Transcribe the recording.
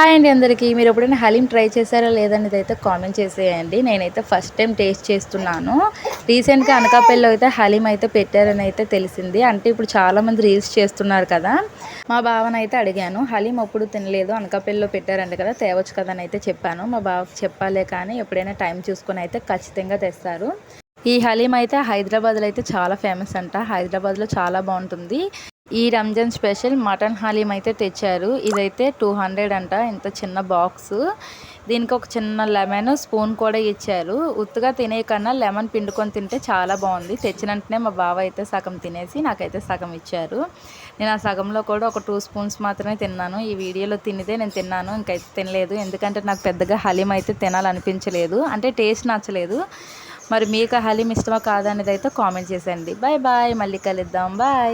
Hi అండి అందరికీ. మీరు ఎప్పుడైనా హలీం ట్రై చేశారా లేదనేది అయితే కామెంట్ చేసేయండి. నేనైతే ఫస్ట్ టైం టేస్ట్ చేస్తున్నాను. రీసెంట్‌గా అనకాపల్లిలో అయితే హలీం అయితే పెట్టారని అయితే తెలిసింది. అంటే ఇప్పుడు చాలామంది రీల్స్ చేస్తున్నారు కదా. మా బావనైతే అడిగాను, హలీం ఎప్పుడు తినలేదు, అనకాపల్లిలో పెట్టారంట కదా, తేవచ్చు కదా అని అయితే చెప్పాను. మా బావకి చెప్పాలే కానీ ఎప్పుడైనా టైం చూసుకొని అయితే ఖచ్చితంగా తెస్తారు. ఈ హలీం అయితే హైదరాబాద్లో అయితే చాలా ఫేమస్ అంట. హైదరాబాద్లో చాలా బాగుంటుంది. ఈ రంజాన్ స్పెషల్ మటన్ హలీం అయితే తెచ్చారు. ఇదైతే 200 అంట. ఇంత చిన్న బాక్సు. దీనికి ఒక చిన్న లెమన్ స్పూన్ కూడా ఇచ్చారు. ఉత్తుగా తినే కన్నా లెమన్ పిండుకొని తింటే చాలా బాగుంది. తెచ్చిన వెంటనే మా బావ అయితే సగం తినేసి నాకైతే సగం ఇచ్చారు. నేను ఆ సగంలో కూడా ఒక 2 స్పూన్స్ మాత్రమే తిన్నాను. ఈ వీడియోలో తినిదే నేను తిన్నాను, ఇంకైతే తినలేదు. ఎందుకంటే నాకు పెద్దగా హలీం అయితే తినాలనిపించలేదు, అంటే టేస్ట్ నచ్చలేదు. మరి మీకు హలీం ఇష్టమా కాదా అనేది అయితే కామెంట్ చేసేయండి. బాయ్ బాయ్, మళ్ళీ కలుద్దాం. బాయ్.